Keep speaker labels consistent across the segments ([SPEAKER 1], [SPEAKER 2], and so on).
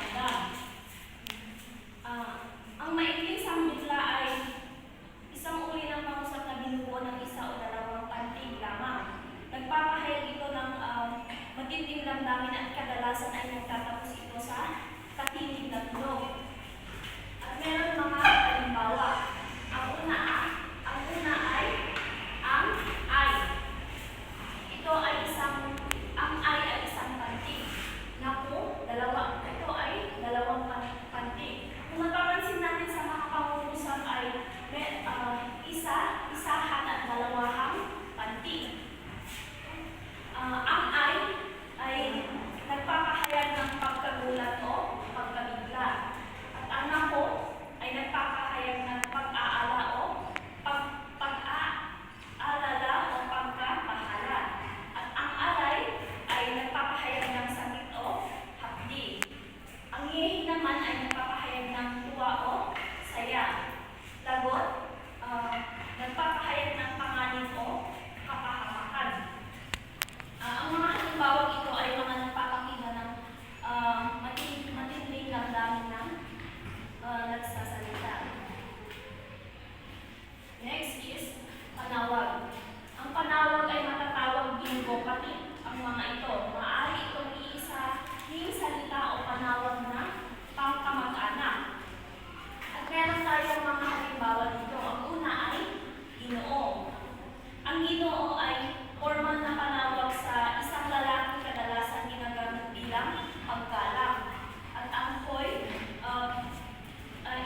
[SPEAKER 1] pakiramdam. Ang maikling sambitla ay isang uri ng pangusap na binubuo ng isa o dalawang pantig lamang. Nagpapahayag ito ng matinding damdamin at kadalasan ay nagtatapos ito sa katinig na tunog. At meron mga halimbawa. Ang una ay ang ay. Ang ay isang pantig. Naku, ito ay dalawang pantig. Kung mapapansin natin sa mga pangungusap ay isahan at dalawahang pantig. Ang ay nagpapahayag ng pagkagulat o pagkabigla. At ang naku ay nagpapahayag ng pag-aala o pag-aalala o pagkabahala. At ang alay ay nagpapahayag ng sakit o hapdi. Ang yehi naman ay nagpapahayag ng tuwa o saya. Lagot, nagpapahayag ng panganib o kapahamakan. Ang mga halimbawa ito ay mga nagpapakita ng matinding damdamin ng nagsasalita. Next is panawag. Ang panawag ay matatawag bilbo pati ang mga ito. Maaari itong iisahing salita o panawag na pangkamag-anak. At meron tayong mga halimbawa dito. Ang una ay Ginoo. Ang Ginoo ay formal na panawag sa isang lalaki, kadalasan ginagamit bilang paggalang. At ang koy,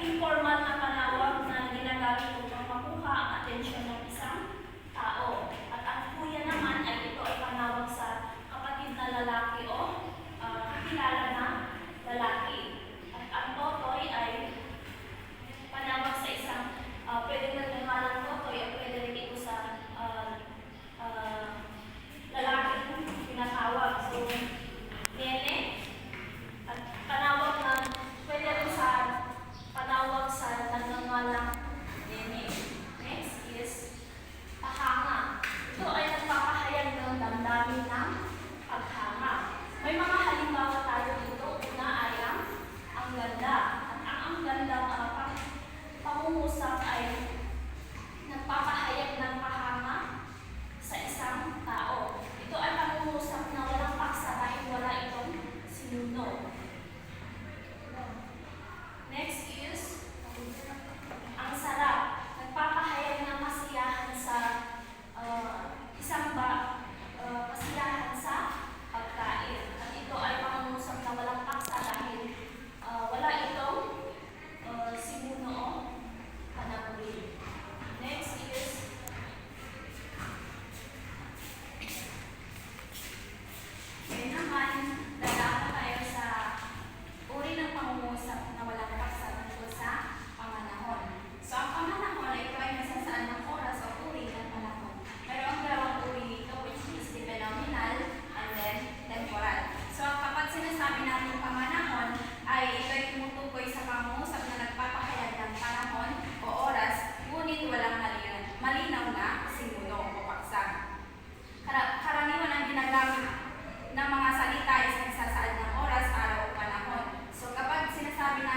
[SPEAKER 1] informal na panawag na ginagamit upang makuha ang atensyon ng isang tao. At ang kuya naman ay ito ay panawag sa kapatid na lalaki o kilala na lalaki. At ang totoy ay panawag sa isang pwedeng nagngangalang totoy at pwede rin ito sa lalaking tinatawag. So, nene. At panawag na pwede rin sa panawag sa nagngangalang nene. Next is pahanga. Ito ay nagpapahayag ng damdamin ng paghanga. May mga halimbawa tayo dito. Una ay ang ganda. At ang gandang pangungusap ay nagpapahayag ng pahanga sa isang tao. Ito ay pangungusap na walang paksa dahil wala itong sinuno. Next is ang sarap. Nagpapahayag ng masiyahan sa kasiyahan sa pagkain. At ito ay pangungusap na walang paksa dahil wala itong sinuno o panaguri. Next is ngayon naman, dadaan tayo sa uri ng pangungusap na walang paksa tungkol sa panganahon. So, ang panganahon ay ito ay nasasaan ng oras o uri ng panahon. Pero ang dalawang uri dito, which is the phenomenal and then temporal. So, kapag sinasabi natin panganahon, ay ito ay tumutukoy sa pangungusap na nagpapahayag ng panahon o oras, ngunit walang malinaw na sinuno o paksa. Karaniwan ang ginagamit ng mga salita is nagsasaad ng oras, araw o panahon. So kapag sinasabi na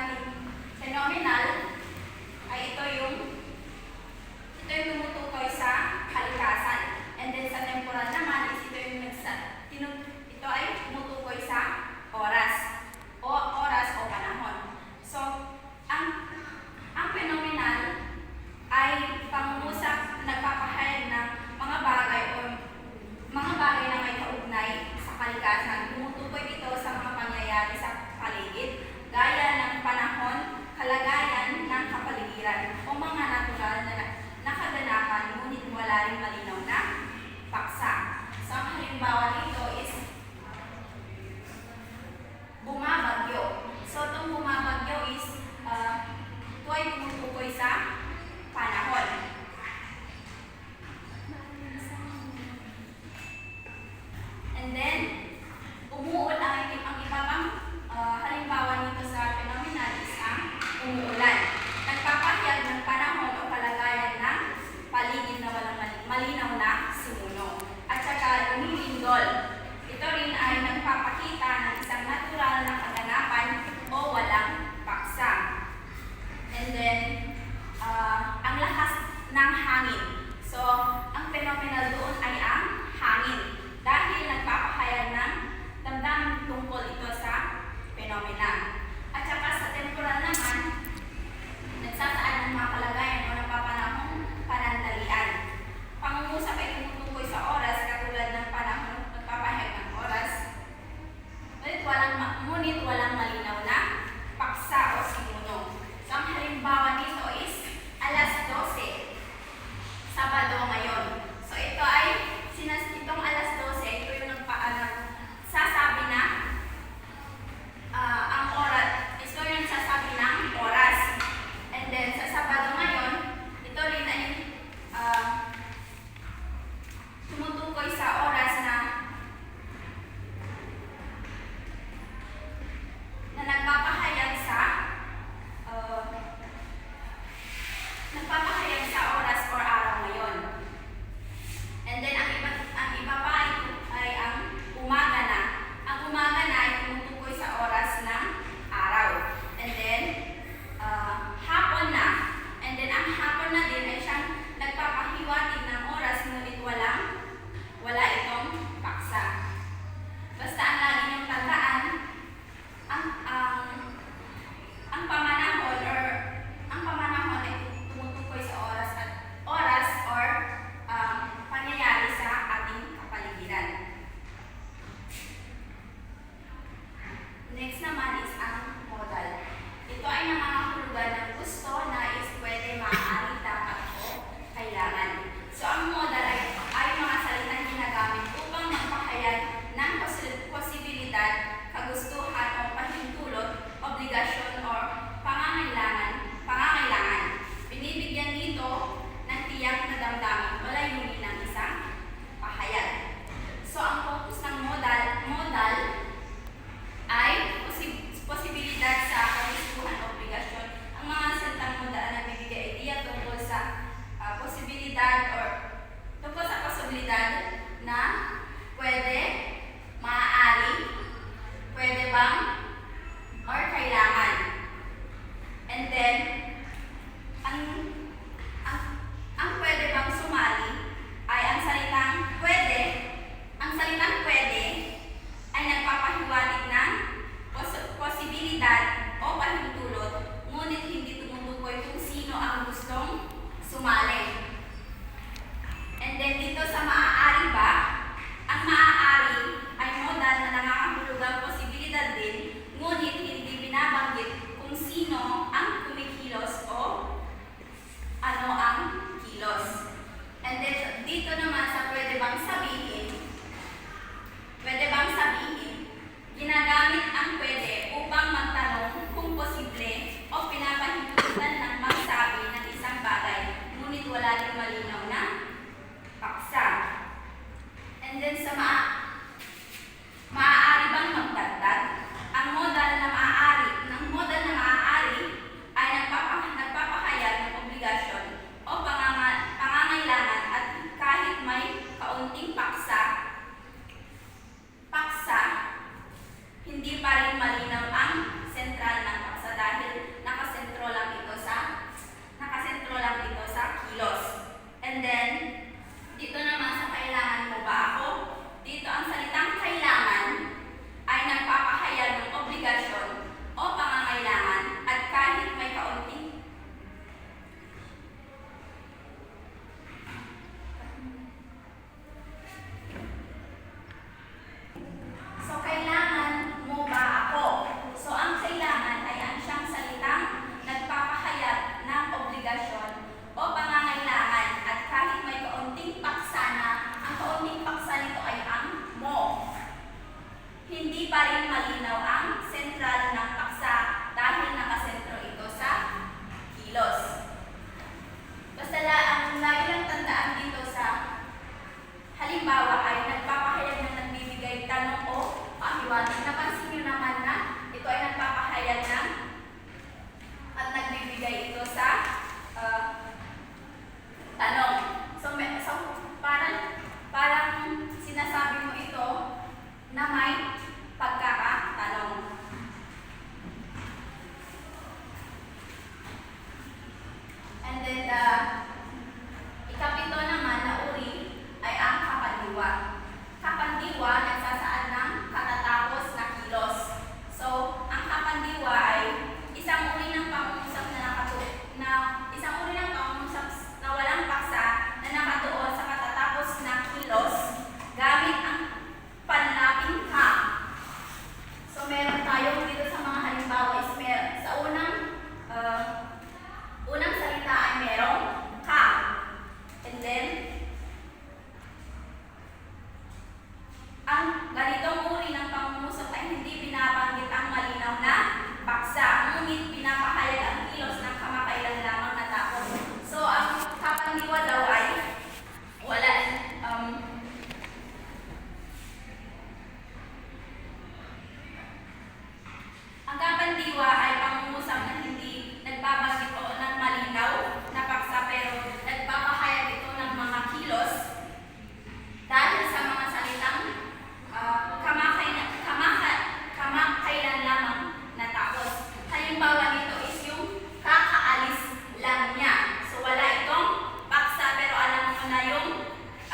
[SPEAKER 1] halimbawa nito is yung kakaalis lang niya. So wala itong paksa, pero alam mo na yung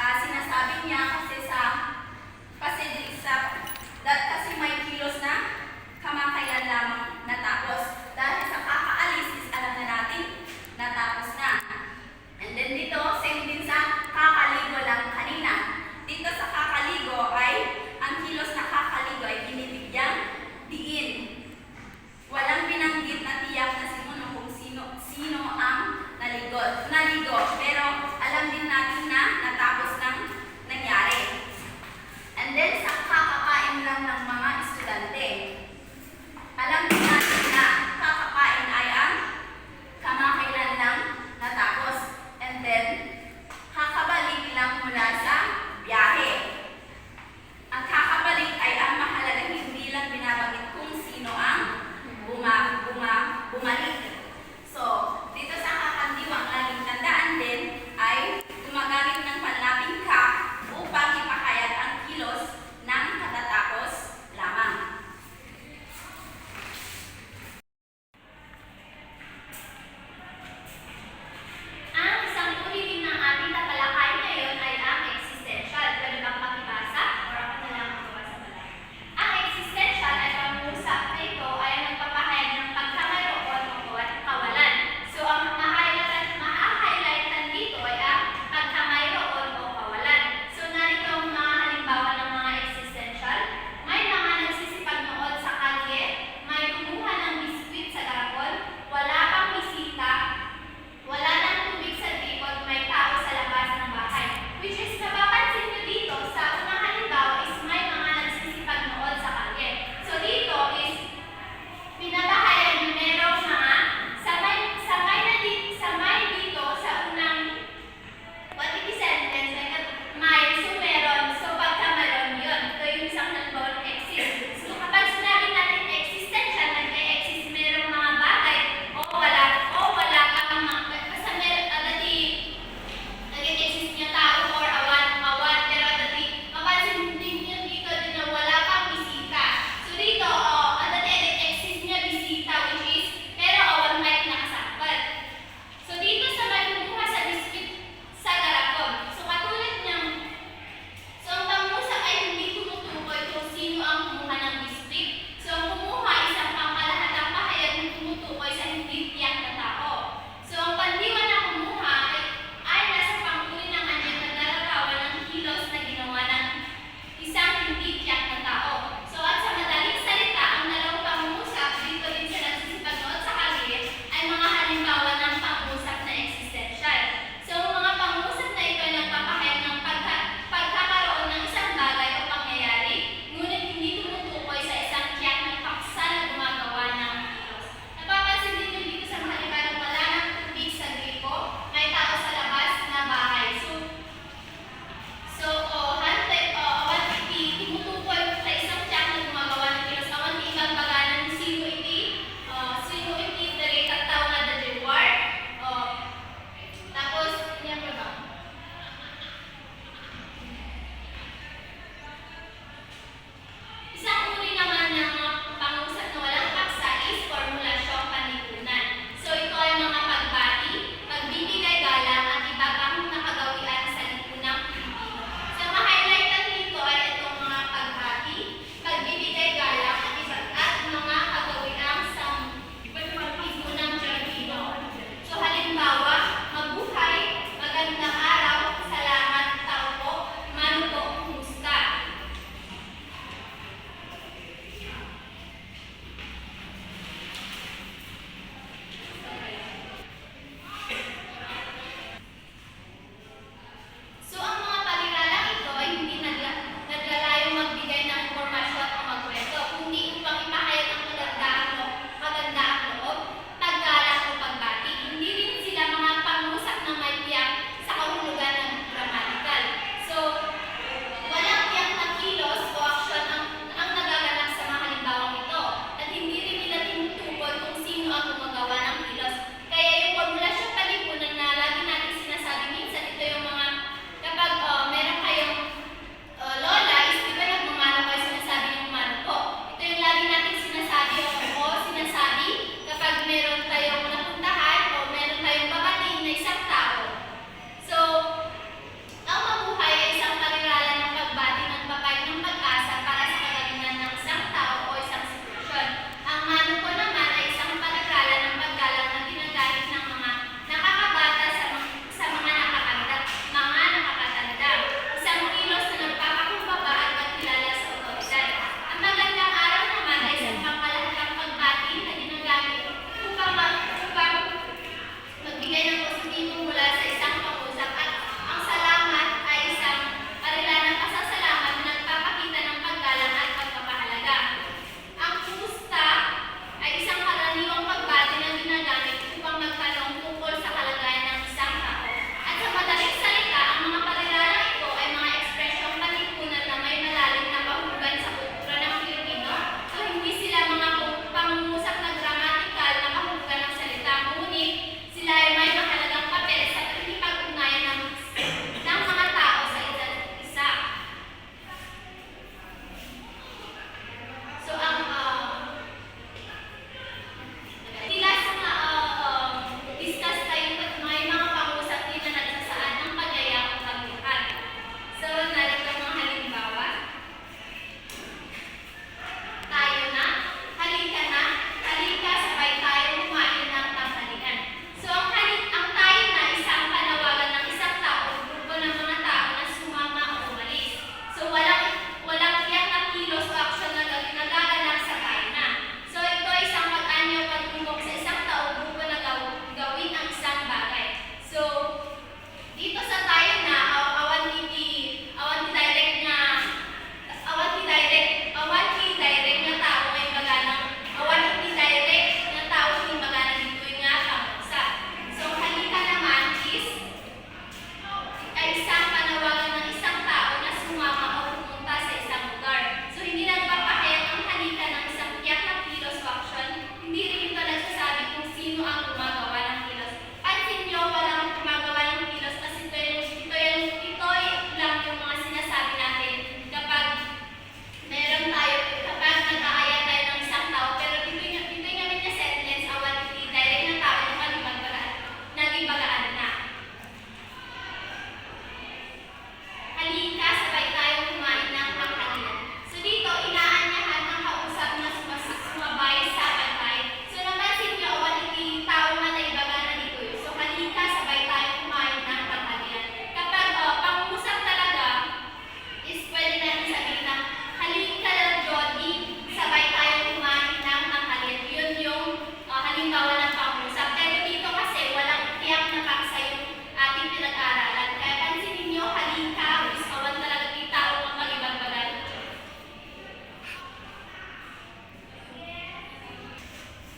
[SPEAKER 1] sinasabi niya kasi may kilos na kamakailan lamang natapos. Dahil sa kakaalis is alam na natin natapos na. And then dito, same din sa kakaligo lang kanina. Dito sa kakaligo ay ang kilos na kakaligo ay binibigyang diin. Walang binanggit na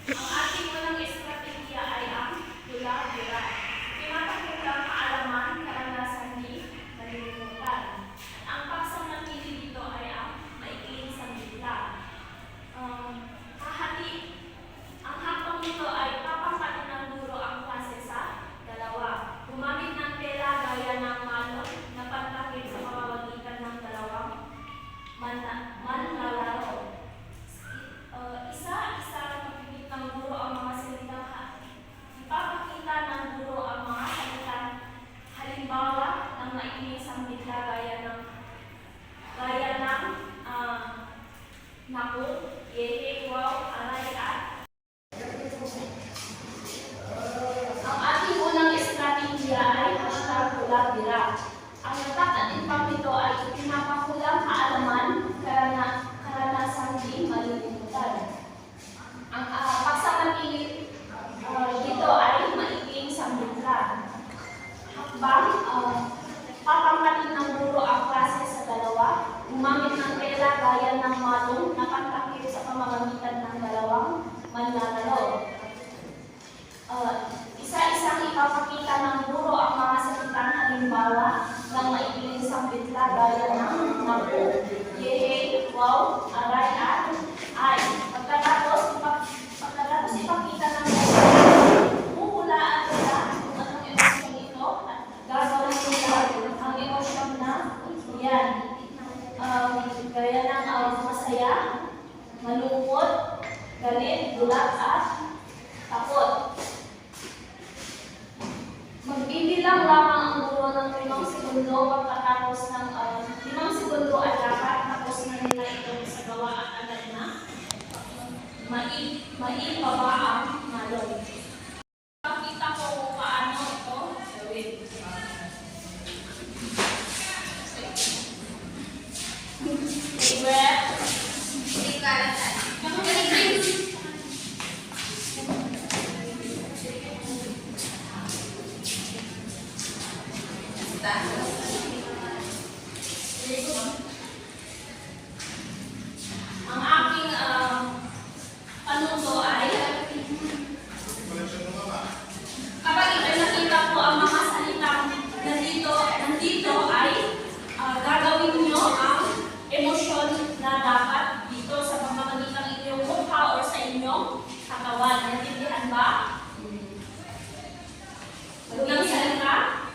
[SPEAKER 1] Ang ating unang estratehiya ay ang tula-bira. Pinapakitang kaalaman, karanasan ni nalilimutan. Ang paksang napili dito ay ang maikling sandila. Hahati. Ang hakbang nito ay papangkatin ng guro ang klase sa dalawa. Gumamit ng tela gaya ng malon na pantakip sa pamamagitan ng dalawang manlalaro. Isa-isa magpipit ng guro ang mga salita. Ipapakita ng guro ang mga salita. Halimbawa, ng maikling sambitla gaya ng naku, yeye, wow, aray, at. Ang ating unang estratehiya ay #tula-bira. Ang natatatipang nito ay pinapakulang kaalaman, karanasan din malilimutan. Ang paksang napili dito ay maikling sambitla. Hakbang, papangkatin ng guro ang klase sa dalawa. Gumamit ng tela gaya ng malong na pantakip sa pamamagitan ng dalawang manlalaro. Isa-isang ipapakita ng guro ang mga salitang halimbawa ng maikling sambitla gaya ng naku, yeye, wow, aray, at ay. Pagkatapos ipakita ng huhulaan nila kung anong emosyon ito at gagawin nila ang emosyon na yan. Gaya ng masaya, malungkot, galit, gulat, at takot. Magbibilang lamang ang guro ng 5 segundo pagkatapos ng 5 segundo ay dapat tapos na nila itong sa gawa at agad na maibaba ang malon. Pakita ko kung paano ito gawin. Ang aking panungso ay kapag nakita ko ang mga salitang nandito ay gagawin niyo ang emosyon na dapat dito sa pamamagitan ng inyong mukha o sa inyong katawan. Naintindihan ba? Unang salita.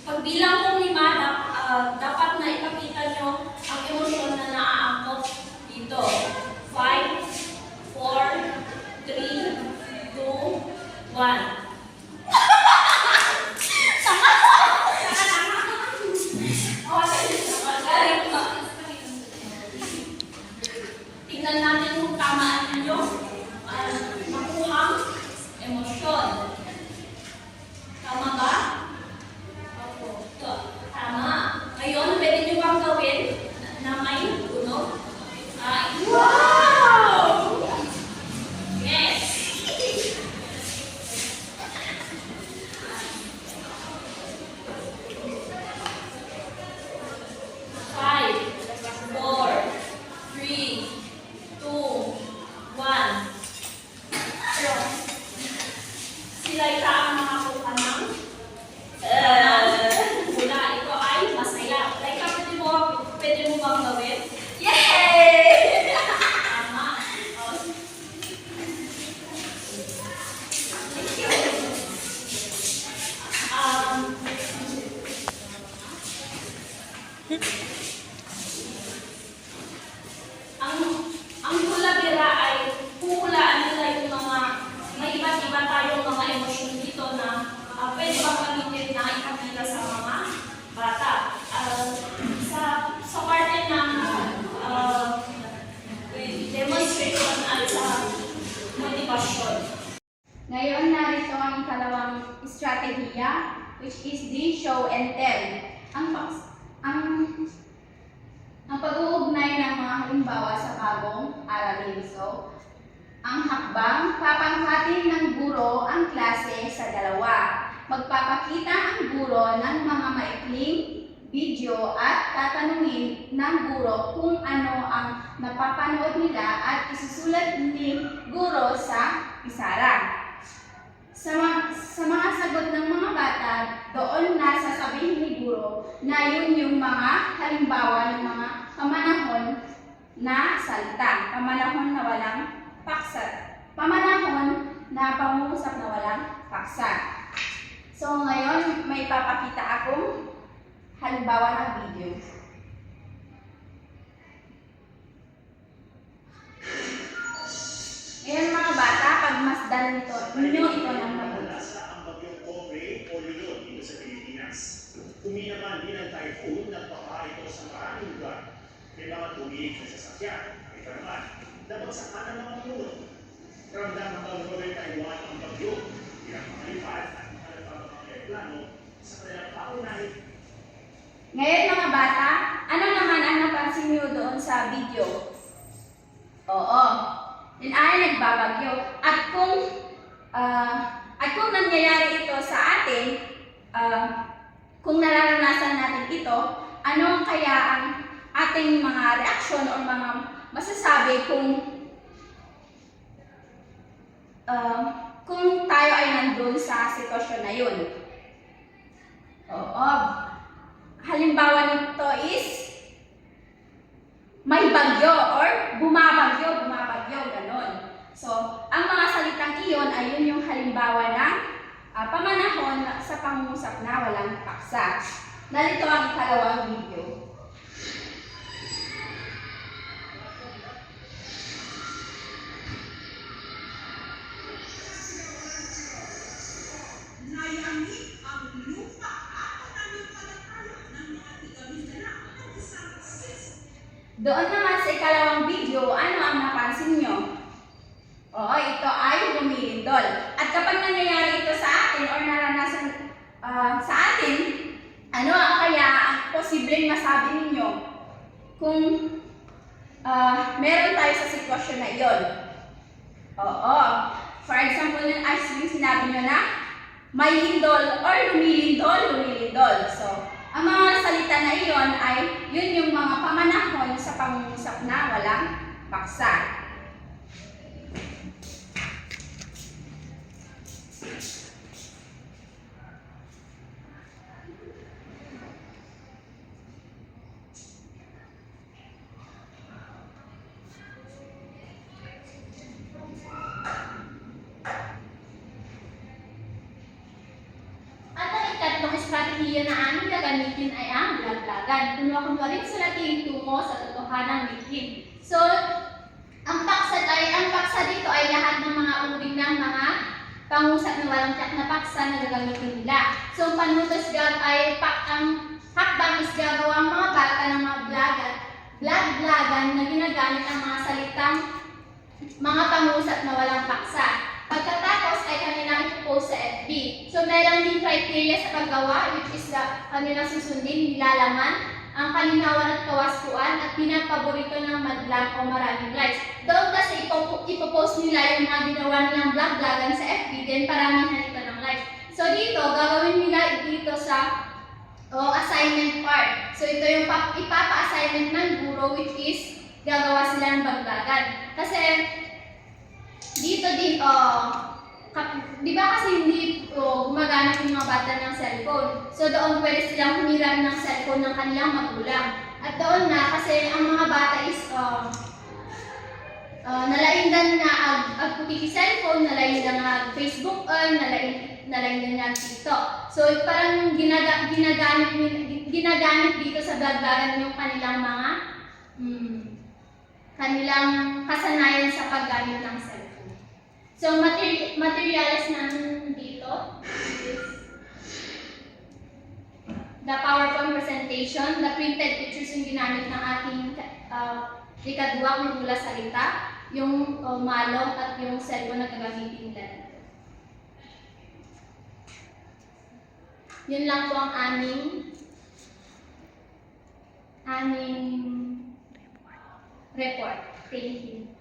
[SPEAKER 1] Pagbilang kong 5, dapat na ipakita nyo ang emosyon na naaangkop dito. 5, 4, 3, 2, 1. Tingnan natin kung tama ang inyong makuhang emosyon. Tama ba? Tama. Ngayon, pwede nyo bang gawin na may tunog? Wow! Yes! 5, 4, 3, 2, 1. Sila'y taang makakuha ng mula. Ito ay masaya. Like, pwede mo bang gawin? Yay! Tama. Ang tula-bira ay huhulaan nila yung mga may iba't iba tayong mga emosyon dito na pwede bang gamitin na ipakita sa mga bata. Sa parte ng demonstration at sa motivation.
[SPEAKER 2] Ngayon, narito ang ikalawang estratehiya, which is the show and tell. Ang pag-uugnay ng mga halimbawa sa bagong aralin. So, ang hakbang, papangkatin ng guro ang klase sa dalawa. Magpapakita ang guro ng mga maikling video at tatanungin ng guro kung ano ang napapanood nila at isusulat ni guro sa pisara. Sa mga sagot ng mga bata, doon na sasabihin ni guro na yun yung mga halimbawa ng mga pamanahon na salita. Pamanahon na walang paksa. Pamanahon na pangungusap na walang paksa. So ngayon, may papakita akong halimbawa ng video. Ngayon mga bata, pagmasdan ninyo ito ng mabuti.
[SPEAKER 3] Ang bagyong Pobre o Lulod dito sa Pilipinas. Uminaman din ang typhoon at baka ito sa maraming lugar. May mga tumiig na sasakyan. Ito naman, nabagsakan ng mga puno. Ramdam hanggang Robert Taiwan ang bagyo. Bilang mga lipad at mga nagpapaplano sa kanilang paunahin.
[SPEAKER 2] Ngayon mga bata, ano naman ang napansin niyo doon sa video? Oo, yun ay nagbabagyo. At kung nangyayari ito sa atin, kung nararanasan natin ito, ano kaya ang ating mga reaksyon o mga masasabi kung tayo ay nandun sa sitwasyon na yun? Oo. Halimbawa nito is may bagyo or bumabagyo, ganon. So, ang mga salitang iyon ay yun yung halimbawa ng pamanahon sa pangungusap na walang paksa. Narito ang ikalawang video.
[SPEAKER 4] Nayamit ang lupa at pananampalataya ng mga taga-Mindanao at isang sis.
[SPEAKER 2] Doon naman sa ikalawang video, ano ang napansin nyo? Oo, ito ay lumilindol. At kapag nangyayari ito sa atin or naranasan sa atin, ano ang kaya ang posibleng masabi ninyo kung meron tayo sa sitwasyon na iyon? Oo. For example, as yung sinabi nyo na, may lindol or lumilindol. So, ang mga salita na iyon ay yun yung mga pamanahon sa pangungusap na walang paksa. Tatlong estratehiya na aming gagamitin ay ang blaglagan. Kunwari sa Latin tungo sa totohanang mithin. So, ang paksa dito ay lahat ng mga uri ng mga pangusap na walang tiyak na paksa na gagamitin nila. So, ang panutos ay ang hakbang is gagawang mga bata ng mga blaglagan na ginagamit ang mga salitang mga pangusap na walang paksa. Pagkatapos ay kanilang ipopost sa FB. So, meron din criteria sa paggawa, which is kanilang susundin, nilalaman, ang kalinawan at kawaskuan, at pinapaborito ng madlang o maraming likes. Doon kasi ipopost nila yung mga ginawa nilang vlog-vlogan sa FB, then paramihan ito ng likes. So, dito, gagawin nila dito sa assignment part. So, ito yung ipapa-assignment ng guro, which is gagawa sila ng vlog-vlogan. Kasi, dito din, di ba kasi hindi gumagamit yung mga bata ng cellphone. So doon pwede silang humiram ng cellphone ng kanilang magulang. At doon na, kasi ang mga bata is nalaindan na agputiki cellphone, nalaindan na Facebook on, nalaindan na TikTok. So parang ginagamit dito sa vlog-vlogan yung kanilang mga kanilang kasanayan sa paggamit ng cellphone. So, materials namin dito is the PowerPoint presentation, the printed pictures yung ginamit ng ating ikaduwang ng mula salita, yung malong at yung cellphone na gagamitin nila dito. Yun lang po ang aming report. Thank you.